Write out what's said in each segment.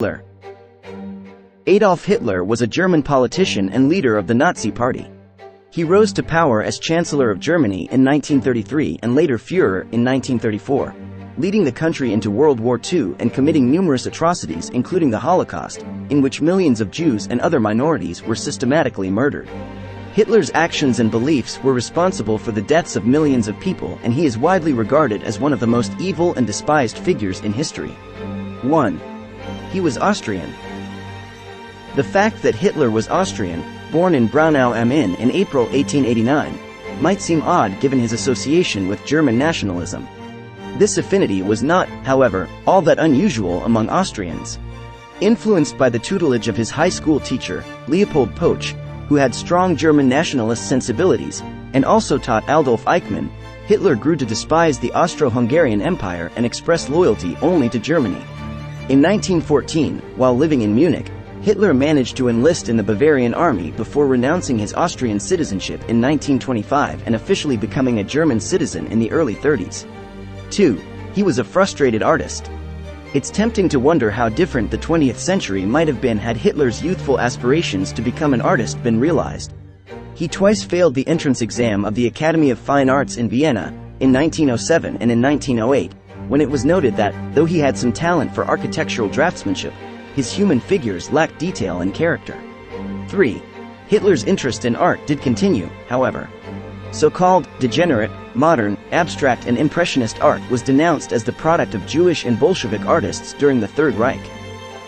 Hitler. Adolf Hitler was a German politician and leader of the Nazi Party. He rose to power as Chancellor of Germany in 1933 and later Führer in 1934, leading the country into World War II and committing numerous atrocities including the Holocaust, in which millions of Jews and other minorities were systematically murdered. Hitler's actions and beliefs were responsible for the deaths of millions of people, and he is widely regarded as one of the most evil and despised figures in history. 1. He was Austrian. The fact that Hitler was Austrian, born in Braunau am Inn in April 1889, might seem odd given his association with German nationalism. This affinity was not, however, all that unusual among Austrians. Influenced by the tutelage of his high school teacher, Leopold Poch, who had strong German nationalist sensibilities, and also taught Adolf Eichmann, Hitler grew to despise the Austro-Hungarian Empire and express loyalty only to Germany. In 1914, while living in Munich, Hitler managed to enlist in the Bavarian army before renouncing his Austrian citizenship in 1925 and officially becoming a German citizen in the early 30s. 2. He was a frustrated artist. It's tempting to wonder how different the 20th century might have been had Hitler's youthful aspirations to become an artist been realized. He twice failed the entrance exam of the Academy of Fine Arts in Vienna, in 1907 and in 1908, when it was noted that, though he had some talent for architectural draftsmanship, his human figures lacked detail and character. 3. Hitler's interest in art did continue, however. So-called degenerate, modern, abstract and impressionist art was denounced as the product of Jewish and Bolshevik artists during the Third Reich.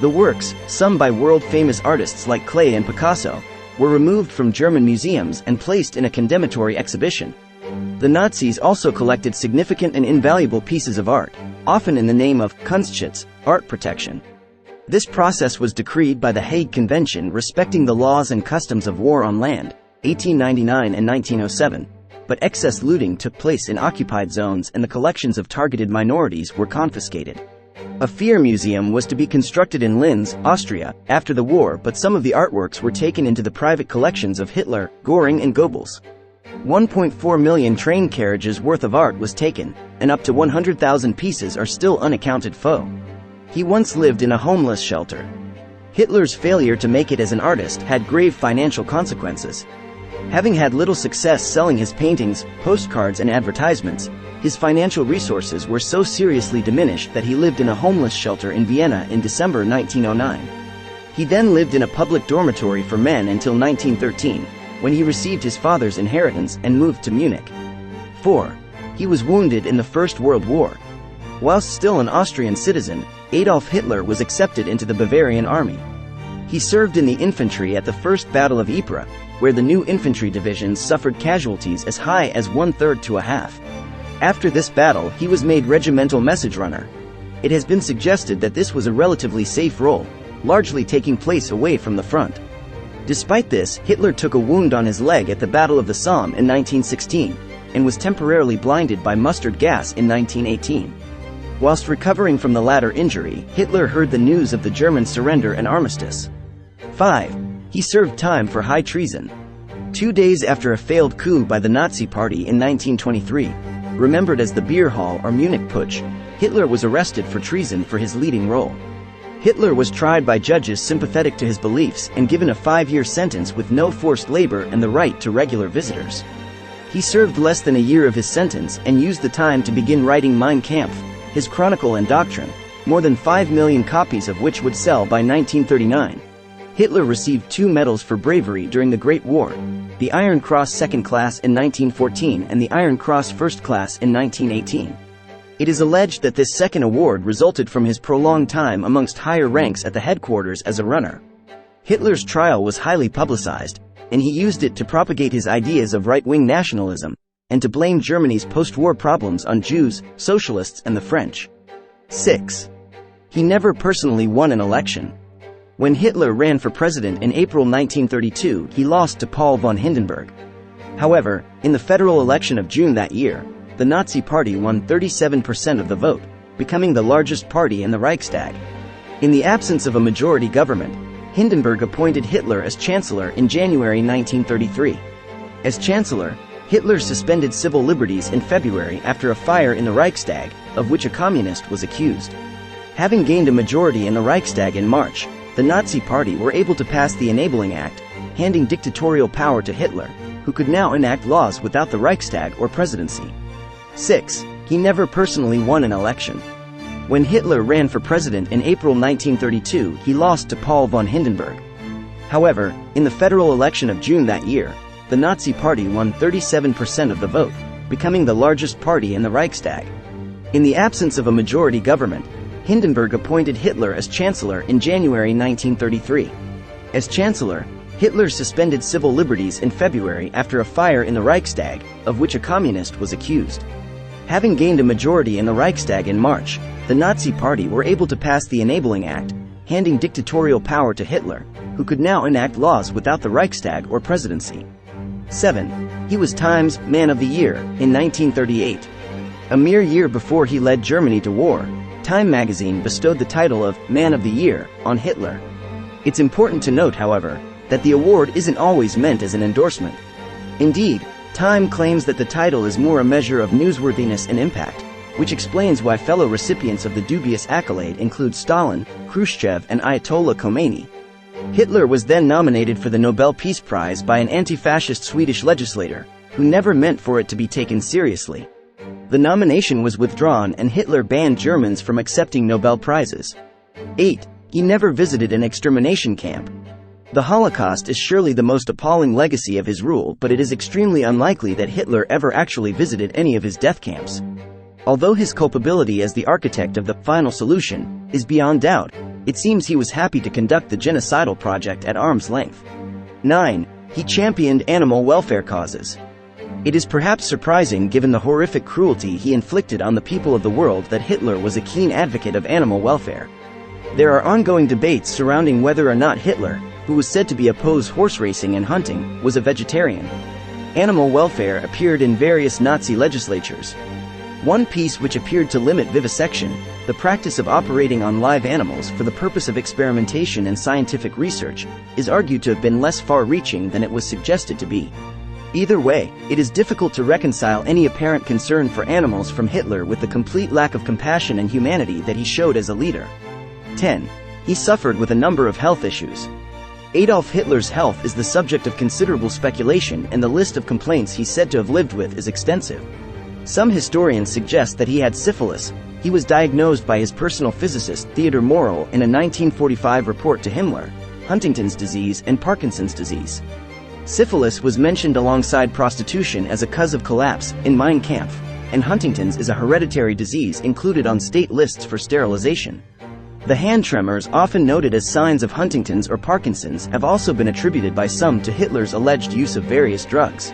The works, some by world-famous artists like Klee and Picasso, were removed from German museums and placed in a condemnatory exhibition. The Nazis also collected significant and invaluable pieces of art, often in the name of Kunstschutz, art protection. This process was decreed by the Hague Convention respecting the laws and customs of war on land, 1899 and 1907, but excess looting took place in occupied zones and the collections of targeted minorities were confiscated. A Führer museum was to be constructed in Linz, Austria, after the war, but some of the artworks were taken into the private collections of Hitler, Göring and Goebbels. 1.4 million train carriages worth of art was taken, and up to 100,000 pieces are still unaccounted for. He once lived in a homeless shelter. Hitler's failure to make it as an artist had grave financial consequences. Having had little success selling his paintings, postcards and advertisements, his financial resources were so seriously diminished that he lived in a homeless shelter in Vienna in December 1909. He then lived in a public dormitory for men until 1913, when he received his father's inheritance and moved to Munich. 4. He was wounded in the First World War. Whilst still an Austrian citizen, Adolf Hitler was accepted into the Bavarian army. He served in the infantry at the First Battle of Ypres, where the new infantry divisions suffered casualties as high as 1/3 to a half. After this battle, he was made regimental message runner. It has been suggested that this was a relatively safe role, largely taking place away from the front. Despite this, Hitler took a wound on his leg at the Battle of the Somme in 1916, and was temporarily blinded by mustard gas in 1918. Whilst recovering from the latter injury, Hitler heard the news of the German surrender and armistice. 5. He served time for high treason. 2 days after a failed coup by the Nazi Party in 1923, remembered as the Beer Hall or Munich Putsch, Hitler was arrested for treason for his leading role. Hitler was tried by judges sympathetic to his beliefs and given a 5-year sentence with no forced labor and the right to regular visitors. He served less than a year of his sentence and used the time to begin writing Mein Kampf, his chronicle and doctrine, more than 5 million copies of which would sell by 1939. Hitler received 2 medals for bravery during the Great War, the Iron Cross Second Class in 1914 and the Iron Cross First Class in 1918. It is alleged that this second award resulted from his prolonged time amongst higher ranks at the headquarters as a runner. Hitler's trial was highly publicized, and he used it to propagate his ideas of right-wing nationalism, and to blame Germany's post-war problems on Jews, socialists and the French. 6. He never personally won an election. When Hitler ran for president in April 1932, he lost to Paul von Hindenburg. However, in the federal election of June that year, the Nazi Party won 37% of the vote, becoming the largest party in the Reichstag. In the absence of a majority government, Hindenburg appointed Hitler as Chancellor in January 1933. As Chancellor, Hitler suspended civil liberties in February after a fire in the Reichstag, of which a communist was accused. Having gained a majority in the Reichstag in March, the Nazi Party were able to pass the Enabling Act, handing dictatorial power to Hitler, who could now enact laws without the Reichstag or presidency. 6. He never personally won an election. When Hitler ran for president in April 1932, he lost to Paul von Hindenburg. However, in the federal election of June that year, the Nazi Party won 37% of the vote, becoming the largest party in the Reichstag. In the absence of a majority government, Hindenburg appointed Hitler as Chancellor in January 1933. As Chancellor, Hitler suspended civil liberties in February after a fire in the Reichstag, of which a communist was accused. Having gained a majority in the Reichstag in March, the Nazi Party were able to pass the Enabling Act, handing dictatorial power to Hitler, who could now enact laws without the Reichstag or presidency. 7. He was Time's Man of the Year in 1938. A mere year before he led Germany to war, Time magazine bestowed the title of Man of the Year on Hitler. It's important to note, however, that the award isn't always meant as an endorsement. Indeed, Time claims that the title is more a measure of newsworthiness and impact, which explains why fellow recipients of the dubious accolade include Stalin, Khrushchev, and Ayatollah Khomeini. Hitler was then nominated for the Nobel Peace Prize by an anti-fascist Swedish legislator, who never meant for it to be taken seriously. The nomination was withdrawn and Hitler banned Germans from accepting Nobel Prizes. 8. He never visited an extermination camp. The Holocaust is surely the most appalling legacy of his rule, but it is extremely unlikely that Hitler ever actually visited any of his death camps. Although his culpability as the architect of the final solution is beyond doubt, it seems he was happy to conduct the genocidal project at arm's length. 9. He championed animal welfare causes. It is perhaps surprising given the horrific cruelty he inflicted on the people of the world that Hitler was a keen advocate of animal welfare. There are ongoing debates surrounding whether or not Hitler, who was said to be opposed horse racing and hunting, was a vegetarian. Animal welfare appeared in various Nazi legislatures. One piece which appeared to limit vivisection, the practice of operating on live animals for the purpose of experimentation and scientific research, is argued to have been less far-reaching than it was suggested to be. Either way, it is difficult to reconcile any apparent concern for animals from Hitler with the complete lack of compassion and humanity that he showed as a leader. 10. He suffered with a number of health issues. Adolf Hitler's health is the subject of considerable speculation, and the list of complaints he's said to have lived with is extensive. Some historians suggest that he had syphilis. He was diagnosed by his personal physicist Theodor Morell in a 1945 report to Himmler, Huntington's disease and Parkinson's disease. Syphilis was mentioned alongside prostitution as a cause of collapse in Mein Kampf, and Huntington's is a hereditary disease included on state lists for sterilization. The hand tremors, often noted as signs of Huntington's or Parkinson's, have also been attributed by some to Hitler's alleged use of various drugs.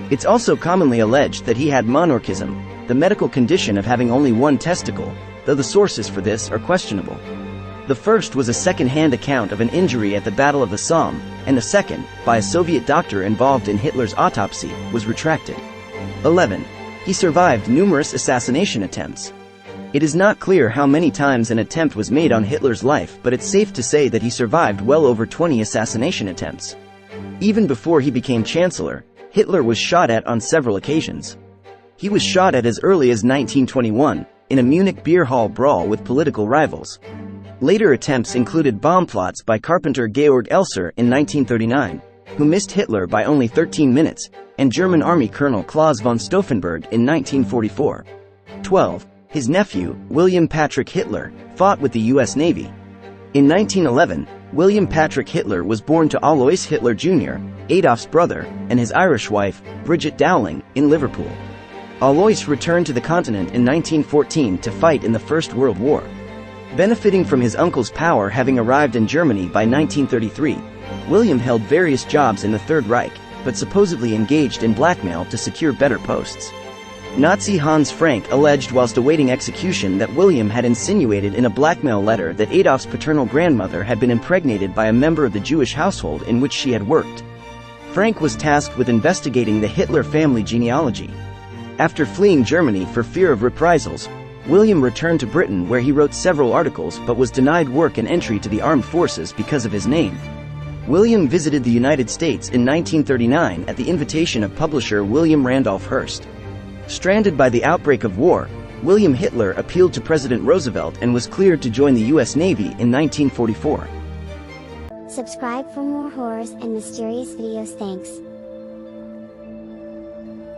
It's also commonly alleged that he had monorchism, the medical condition of having only one testicle, though the sources for this are questionable. The first was a second-hand account of an injury at the Battle of the Somme, and the second, by a Soviet doctor involved in Hitler's autopsy, was retracted. 11. He survived numerous assassination attempts. It is not clear how many times an attempt was made on Hitler's life, but it's safe to say that he survived well over 20 assassination attempts. Even before he became Chancellor, Hitler was shot at on several occasions. He was shot at as early as 1921, in a Munich beer hall brawl with political rivals. Later attempts included bomb plots by carpenter Georg Elser in 1939, who missed Hitler by only 13 minutes, and German Army Colonel Claus von Stauffenberg in 1944. 12. His nephew, William Patrick Hitler, fought with the U.S. Navy. In 1911, William Patrick Hitler was born to Alois Hitler Jr., Adolf's brother, and his Irish wife, Bridget Dowling, in Liverpool. Alois returned to the continent in 1914 to fight in the First World War. Benefiting from his uncle's power having arrived in Germany by 1933, William held various jobs in the Third Reich, but supposedly engaged in blackmail to secure better posts. Nazi Hans Frank alleged whilst awaiting execution that William had insinuated in a blackmail letter that Adolf's paternal grandmother had been impregnated by a member of the Jewish household in which she had worked. Frank was tasked with investigating the Hitler family genealogy. After fleeing Germany for fear of reprisals, William returned to Britain where he wrote several articles but was denied work and entry to the armed forces because of his name. William visited the United States in 1939 at the invitation of publisher William Randolph Hearst. Stranded by the outbreak of war, William Hitler appealed to President Roosevelt and was cleared to join the U.S. Navy in 1944. Subscribe for more horrors and mysterious videos. Thanks.